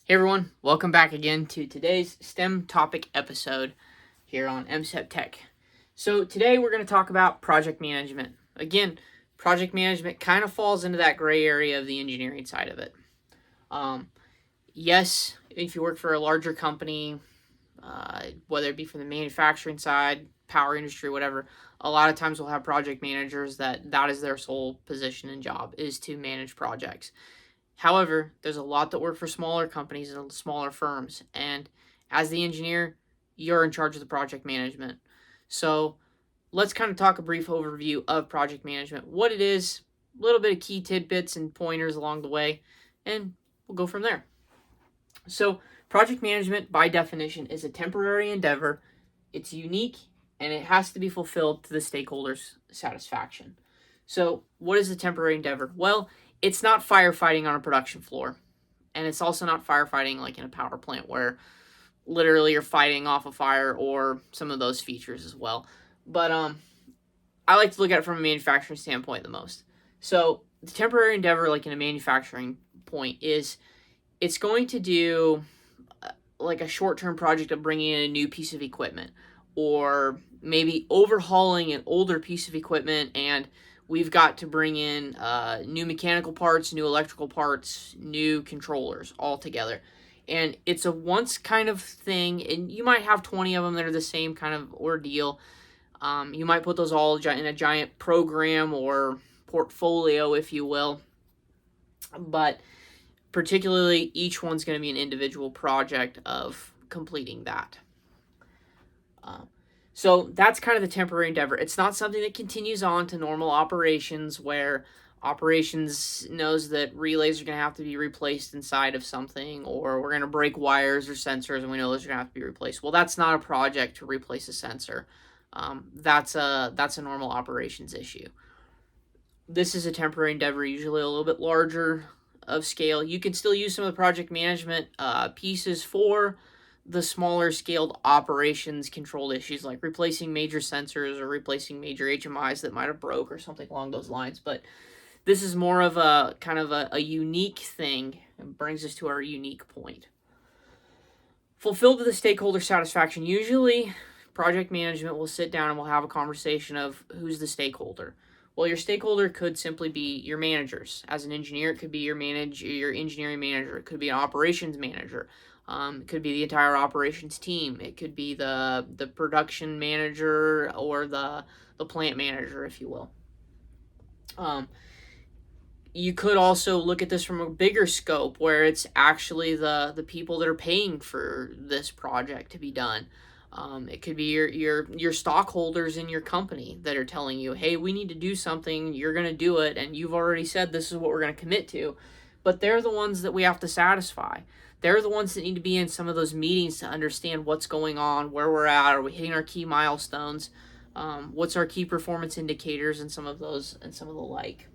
Hey everyone, welcome back again to today's STEM topic episode here on MCEP. So today we're going to talk about project management. Again, project management kind of falls into that gray area of the engineering side of it. Yes, if you work for a larger company, whether it be from the manufacturing side, power industry, whatever, a lot of times we'll have project managers that is their sole position and job is to manage projects. However, there's a lot that work for smaller companies and smaller firms, and as the engineer, you're in charge of the project management. So let's kind of talk a brief overview of project management, what it is, a little bit of key tidbits and pointers along the way, and we'll go from there. So project management, by definition, is a temporary endeavor. It's unique, and it has to be fulfilled to the stakeholders' satisfaction. So what is a temporary endeavor? Well, it's not firefighting on a production floor, and it's also not firefighting like in a power plant where literally you're fighting off a fire, or some of those features as well. But I like to look at it from a manufacturing standpoint the most. So the temporary endeavor, like in a manufacturing point, is it's going to do like a short-term project of bringing in a new piece of equipment, or maybe overhauling an older piece of equipment, and we've got to bring in new mechanical parts, new electrical parts, new controllers all together. And it's a once kind of thing, and you might have 20 of them that are the same kind of ordeal. You might put those all in a giant program or portfolio, if you will. But particularly, each one's going to be an individual project of completing that. So that's kind of the temporary endeavor. It's not something that continues on to normal operations, where operations knows that relays are going to have to be replaced inside of something, or we're going to break wires or sensors and we know those are going to have to be replaced. Well, that's not a project to replace a sensor. That's a normal operations issue. This is a temporary endeavor, usually a little bit larger of scale. You can still use some of the project management pieces for the smaller scaled operations controlled issues, like replacing major sensors or replacing major HMIs that might have broke or something along those lines. But this is more of a kind of a unique thing. It brings us to our unique point. Fulfilled to the stakeholder satisfaction. Usually project management will sit down and we'll have a conversation of who's the stakeholder. Well, your stakeholder could simply be your managers. As an engineer, it could be your engineering manager. It could be an operations manager. It could be the entire operations team. It could be the production manager or the plant manager, if you will. You could also look at this from a bigger scope, where it's actually the people that are paying for this project to be done. It could be your stockholders in your company that are telling you, hey, we need to do something, you're going to do it, and you've already said this is what we're going to commit to. But they're the ones that we have to satisfy. They're the ones that need to be in some of those meetings to understand what's going on, where we're at, are we hitting our key milestones, what's our key performance indicators, and some of those, and some of the like.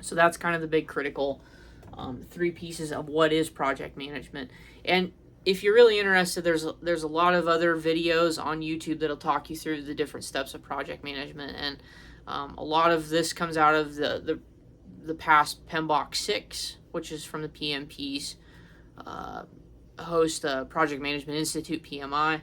So that's kind of the big critical three pieces of what is project management. And if you're really interested, there's a lot of other videos on YouTube that'll talk you through the different steps of project management, and a lot of this comes out of the past PMBOK 6, which is from the PMP's host, Project Management Institute, PMI.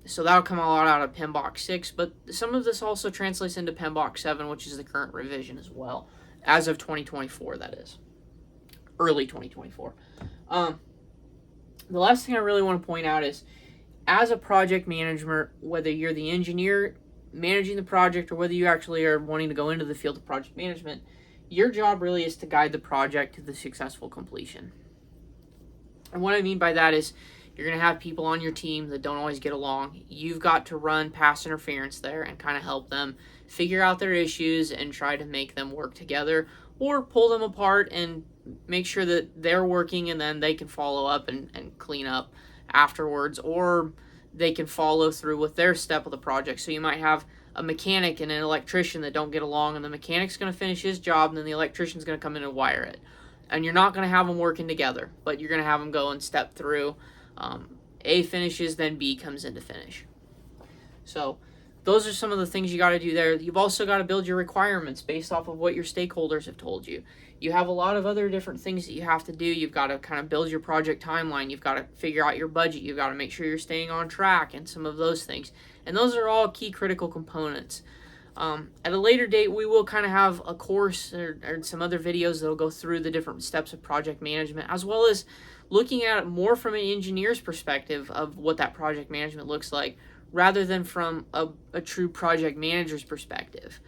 So that'll come a lot out of PMBOK 6, but some of this also translates into PMBOK 7, which is the current revision as well, as of 2024, that is. Early 2024. The last thing I really want to point out is, as a project manager, whether you're the engineer managing the project or whether you actually are wanting to go into the field of project management, your job really is to guide the project to the successful completion. And what I mean by that is, you're going to have people on your team that don't always get along. You've got to run past interference there and kind of help them figure out their issues and try to make them work together, or pull them apart and make sure that they're working, and then they can follow up and clean up afterwards, or they can follow through with their step of the project. So you might have a mechanic and an electrician that don't get along, and the mechanic's going to finish his job, and then the electrician's going to come in and wire it. And you're not going to have them working together, but you're going to have them go and step through. A finishes, then B comes in to finish. So those are some of the things you got to do there. You've also got to build your requirements based off of what your stakeholders have told you. You have a lot of other different things that you have to do. You've got to kind of build your project timeline. You've got to figure out your budget. You've got to make sure you're staying on track and some of those things. And those are all key critical components. At a later date, we will kind of have a course or some other videos that will go through the different steps of project management, as well as looking at it more from an engineer's perspective of what that project management looks like, rather than from a true project manager's perspective.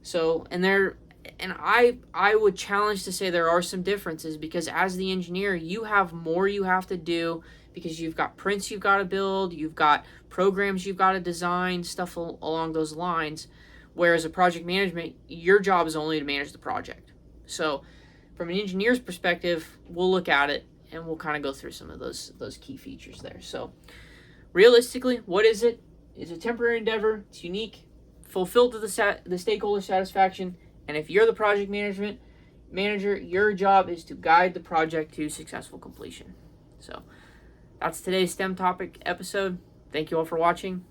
So, I would challenge to say there are some differences, because as the engineer, you have more you have to do, because you've got prints you've got to build, you've got programs you've got to design, stuff along those lines. Whereas a project management, your job is only to manage the project. So from an engineer's perspective, we'll look at it and we'll kind of go through some of those key features there. So realistically, what is it? It's a temporary endeavor. It's unique, fulfilled to the stakeholder satisfaction. And if you're the project manager, your job is to guide the project to successful completion. So that's today's STEM topic episode. Thank you all for watching.